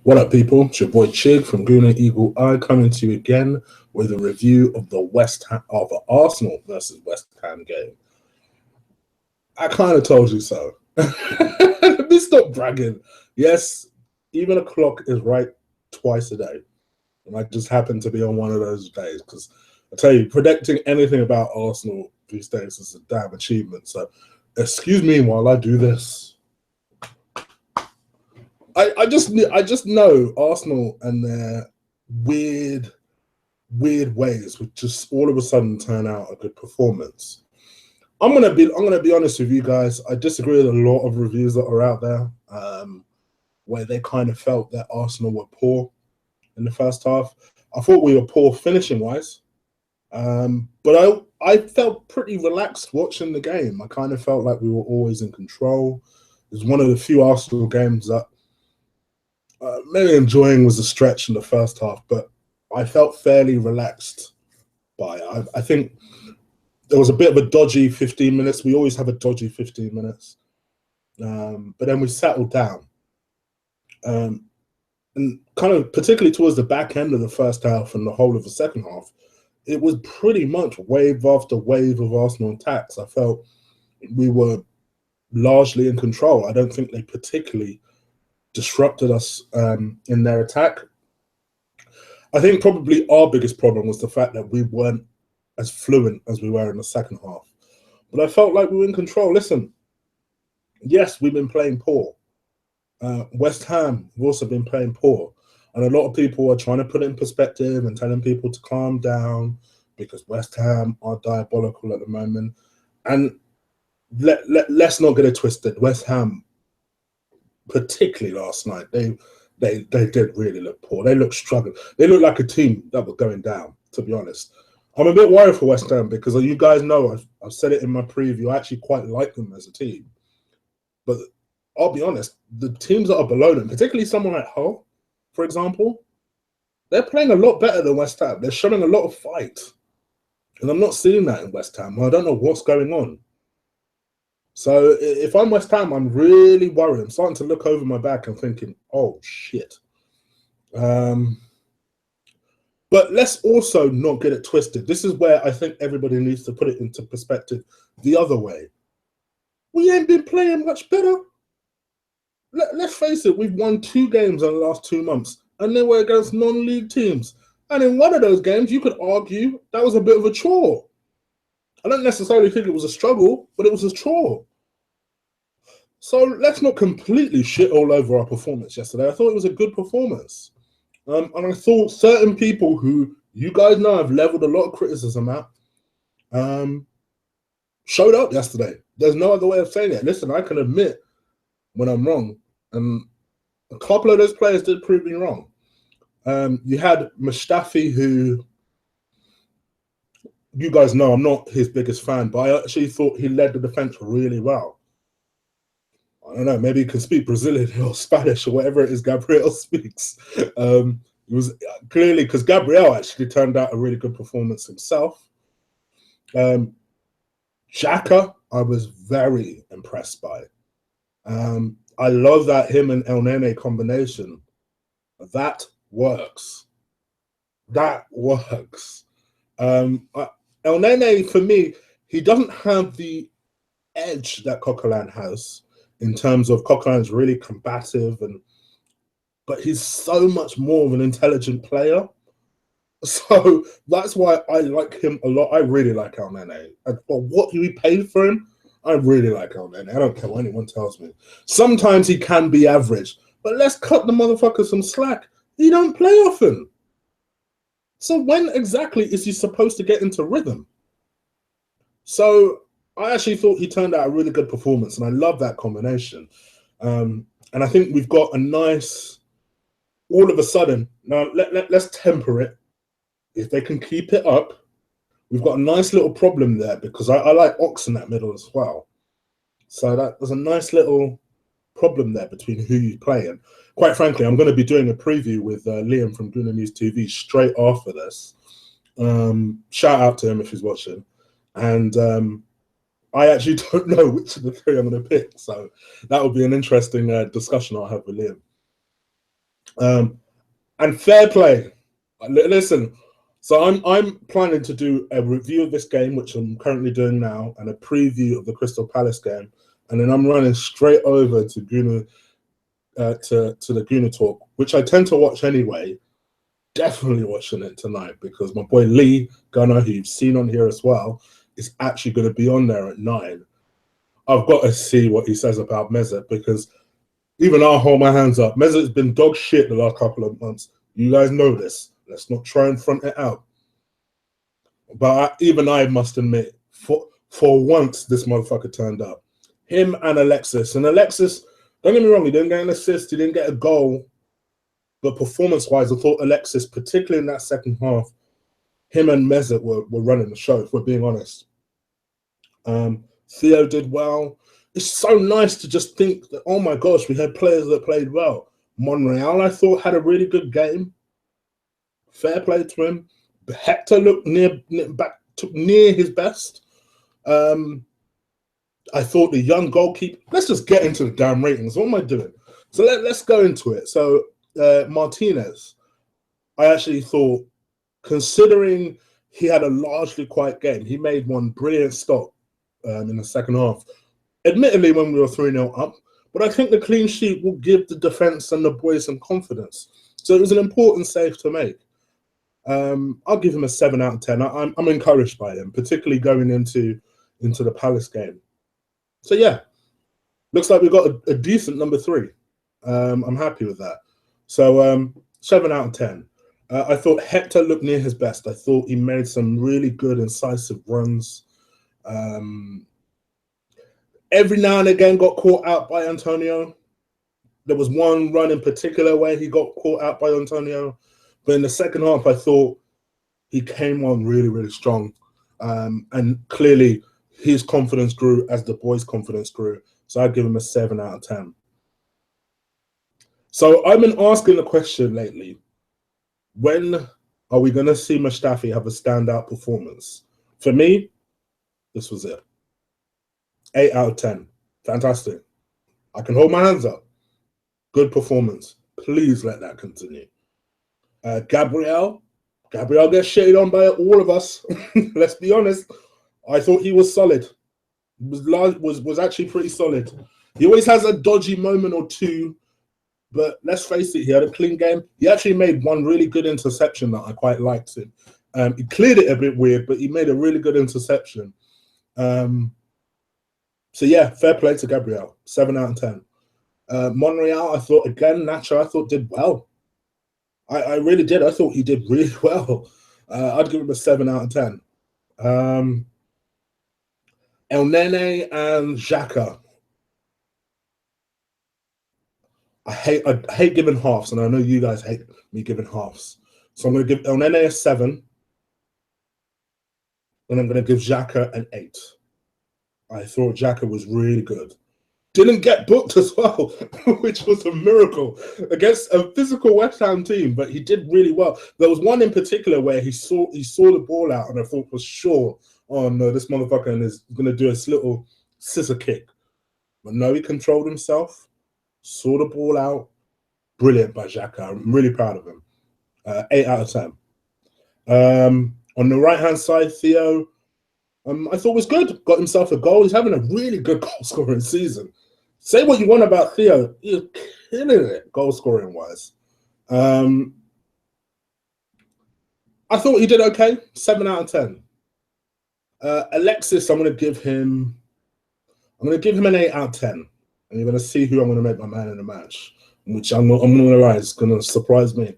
What up, people? It's your boy Chig from Gooner Eagle Eye coming to you again with a review of the Arsenal versus West Ham game. I kind of told you so. Let me stop bragging. Yes, even a clock is right twice a day, and I just happen to be on one of those days because I tell you, predicting anything about Arsenal these days is a damn achievement. So, excuse me while I do this. I just know Arsenal and their weird ways would just all of a sudden turn out a good performance. I'm gonna be honest with you guys. I disagree with a lot of reviews that are out there, where they kind of felt that Arsenal were poor in the first half. I thought we were poor finishing wise, but I felt pretty relaxed watching the game. I kind of felt like we were always in control. It was one of the few Arsenal games that maybe enjoying was a stretch in the first half, but I felt fairly relaxed by it. I think there was a bit of a dodgy 15 minutes. We always have a dodgy 15 minutes. But then we settled down. And kind of particularly towards the back end of the first half and the whole of the second half, it was pretty much wave after wave of Arsenal attacks. I felt we were largely in control. I don't think they particularly disrupted us in their attack. I think probably our biggest problem was the fact that we weren't as fluent as we were in the second half. But I felt like we were in control. Listen, yes, we've been playing poor. West Ham have also been playing poor. And a lot of people are trying to put it in perspective and telling people to calm down because West Ham are diabolical at the moment. And let's not get it twisted. West Ham, particularly last night, they did really look poor. They looked struggling. They looked like a team that was going down, to be honest. I'm a bit worried for West Ham because you guys know I've said it in my preview. I actually quite like them as a team. But I'll be honest, the teams that are below them, particularly someone like Hull, for example, they're playing a lot better than West Ham. They're showing a lot of fight. And I'm not seeing that in West Ham. I don't know what's going on. So if I'm West Ham, I'm really worried. I'm starting to look over my back and thinking, oh, shit. But let's also not get it twisted. This is where I think everybody needs to put it into perspective the other way. We ain't been playing much better. Let's face it, we've won 2 games in the last 2 months, and they were against non-league teams. And in one of those games, you could argue that was a bit of a chore. I don't necessarily think it was a struggle, but it was a chore. So let's not completely shit all over our performance yesterday. I thought it was a good performance. And I thought certain people who you guys know I've leveled a lot of criticism at showed up yesterday. There's no other way of saying it. Listen, I can admit when I'm wrong. And a couple of those players did prove me wrong. You had Mustafi, who you guys know I'm not his biggest fan, but I actually thought he led the defense really well. I don't know, maybe he can speak Brazilian or Spanish or whatever it is Gabriel speaks. It was clearly because Gabriel actually turned out a really good performance himself. Xhaka, I was very impressed by. I love that him and El Nene combination. That works. That works. El Nene, for me, he doesn't have the edge that Coquelin has in terms of Coquelin's really combative, but he's so much more of an intelligent player. So that's why I like him a lot. I really like El Nene. For what we paid for him, I really like El Nene. I don't care what anyone tells me. Sometimes he can be average, but let's cut the motherfucker some slack. He don't play often. So when exactly is he supposed to get into rhythm? So I actually thought he turned out a really good performance, and I love that combination. And I think we've got a nice, all of a sudden, now let's temper it. If they can keep it up, we've got a nice little problem there because I like Ox in that middle as well. So that was a nice little problem there between who you play. And quite frankly, I'm going to be doing a preview with Liam from Gooner News TV straight after this. Shout out to him if he's watching. And I actually don't know which of the 3 I'm going to pick. So that will be an interesting discussion I'll have with Liam. And fair play. Listen, so I'm planning to do a review of this game, which I'm currently doing now, and a preview of the Crystal Palace game, and then I'm running straight over to Gooner to the Gooner talk, which I tend to watch anyway. Definitely watching it tonight because my boy Lee Gunner, who you've seen on here as well, is actually going to be on there at 9. I've got to see what he says about Mesut because even I'll hold my hands up. Mesut's been dog shit the last couple of months. You guys know this. Let's not try and front it out. But even I must admit, for once, this motherfucker turned up. Him and Alexis. And Alexis, don't get me wrong, he didn't get an assist, he didn't get a goal. But performance-wise, I thought Alexis, particularly in that second half, him and Mesut were running the show, if we're being honest. Theo did well. It's so nice to just think that, oh my gosh, we had players that played well. Monreal, I thought, had a really good game. Fair play to him. Hector looked near his best. I thought the young goalkeeper. Let's just get into the damn ratings. What am I doing? So let's go into it. So Martinez, I actually thought, considering he had a largely quiet game, he made one brilliant stop in the second half. Admittedly, when we were 3-0 up, but I think the clean sheet will give the defence and the boys some confidence. So it was an important save to make. I'll give him a 7 out of 10. I'm encouraged by him, particularly going into the Palace game. So yeah, looks like we've got a decent number 3. I'm happy with that. So 7 out of 10. I thought Hector looked near his best. I thought he made some really good, incisive runs. Every now and again got caught out by Antonio. There was one run in particular where he got caught out by Antonio. But in the second half, I thought he came on really, really strong. And clearly, his confidence grew as the boys' confidence grew. So I'd give him a 7 out of 10. So I've been asking the question lately, when are we going to see Mustafi have a standout performance? For me, this was it. 8 out of 10. Fantastic. I can hold my hands up. Good performance. Please let that continue. Gabriel gets shaded on by all of us. Let's be honest. I thought he was solid. Was actually pretty solid. He always has a dodgy moment or two, but let's face it, he had a clean game. He actually made one really good interception that I quite liked him. He cleared it a bit weird, but he made a really good interception. So yeah, fair play to Gabriel. 7 out of 10. Monreal, I thought, again, Nacho, I thought did well. I really did. I thought he did really well. I'd give him a 7 out of 10. El Nene and Xhaka. I hate giving halves, and I know you guys hate me giving halves. So I'm going to give El Nene a 7, and I'm going to give Xhaka an 8. I thought Xhaka was really good. Didn't get booked as well, which was a miracle against a physical West Ham team, but he did really well. There was one in particular where he saw the ball out, and I thought for sure, oh no, this motherfucker is going to do this little scissor kick. But no, he controlled himself, saw the ball out. Brilliant by Xhaka. I'm really proud of him. 8 out of 10. On the right-hand side, Theo, I thought was good. Got himself a goal. He's having a really good goal-scoring season. Say what you want about Theo. He's killing it goal-scoring wise. I thought he did okay. 7 out of 10. Alexis, I'm going to give him an 8 out of 10. And you're going to see who I'm going to make my man in the match, which I'm not going to lie, is going to surprise me.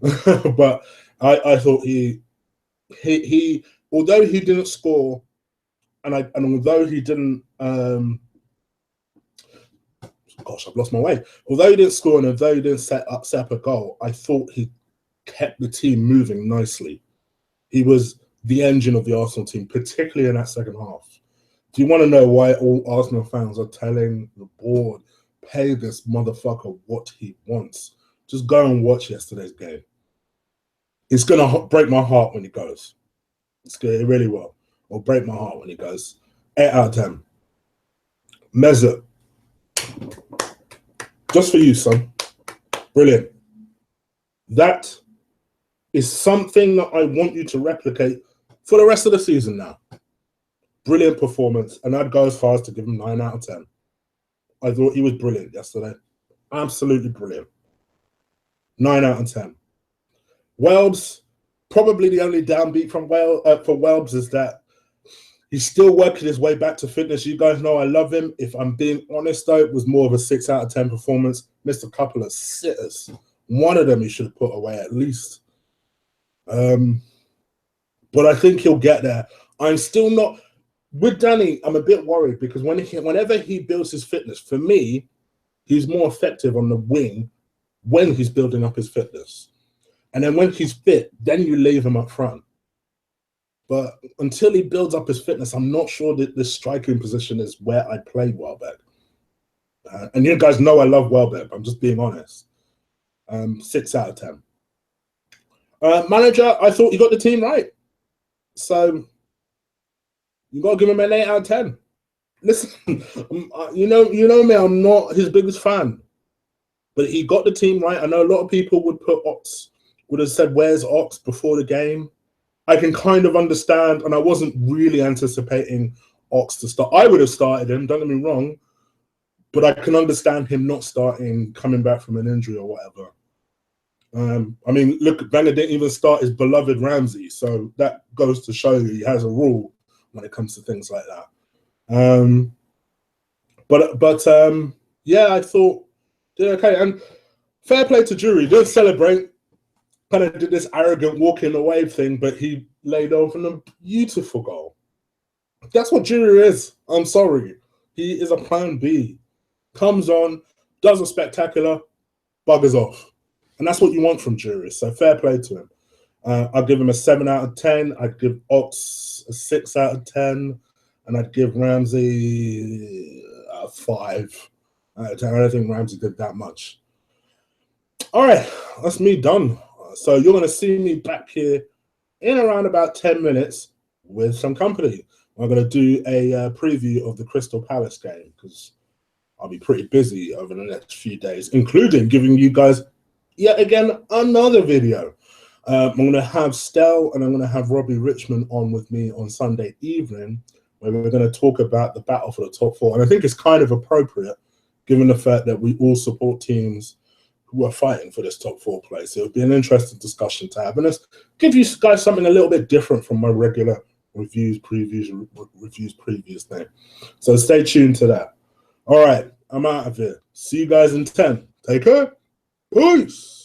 But I thought he although he didn't score, and although he didn't gosh, I've lost my way. Although he didn't score and although he didn't set up a goal, I thought he kept the team moving nicely. He was the engine of the Arsenal team, particularly in that second half. Do you want to know why all Arsenal fans are telling the board, pay this motherfucker what he wants? Just go and watch yesterday's game. It's going to break my heart when he goes. It really will. It'll break my heart when he goes. 8 out of 10. Mesut. Just for you, son. Brilliant. That is something that I want you to replicate for the rest of the season now. Brilliant performance, and I'd go as far as to give him 9 out of 10. I thought he was brilliant yesterday. Absolutely brilliant. 9 out of 10. Welbs, probably the only downbeat from for Welbs is that he's still working his way back to fitness. You guys know I love him. If I'm being honest, though, it was more of a 6 out of 10 performance. Missed a couple of sitters. One of them he should have put away at least. But I think he'll get there. I'm still not with Danny. I'm a bit worried because whenever he builds his fitness, for me, he's more effective on the wing when he's building up his fitness. And then when he's fit, then you leave him up front. But until he builds up his fitness, I'm not sure that this striking position is where I play Welbeck. And you guys know I love Welbeck. I'm just being honest. 6 out of 10. Manager, I thought you got the team right. So you got to give him an 8 out of 10. Listen, you know me, I'm not his biggest fan. But he got the team right. I know a lot of people would have said, where's Ox before the game? I can kind of understand, and I wasn't really anticipating Ox to start. I would have started him, don't get me wrong, but I can understand him not starting, coming back from an injury or whatever. I mean, look, Wenger didn't even start his beloved Ramsey, so that goes to show you he has a rule when it comes to things like that. Yeah, I thought did okay, and fair play to Jury. Didn't celebrate, kind of did this arrogant walking away thing, but he laid off in a beautiful goal. That's what Jury is. I'm sorry, he is a plan B. Comes on, does a spectacular, buggers off. And that's what you want from Jury. So fair play to him. I'd give him a 7 out of 10. I'd give Ox a 6 out of 10. And I'd give Ramsey a 5 out of 10. I don't think Ramsey did that much. All right, that's me done. So you're going to see me back here in around about 10 minutes with some company. I'm going to do a preview of the Crystal Palace game because I'll be pretty busy over the next few days, including giving you guys yet again another video. I'm going to have Stell and I'm going to have Robbie Richmond on with me on Sunday evening, where we're going to talk about the battle for the top 4. And I think it's kind of appropriate, given the fact that we all support teams who are fighting for this top 4 place. So it'll be an interesting discussion to have. And let's give you guys something a little bit different from my regular reviews, previews thing. So stay tuned to that. All right, I'm out of here. See you guys in 10. Take care. Peace.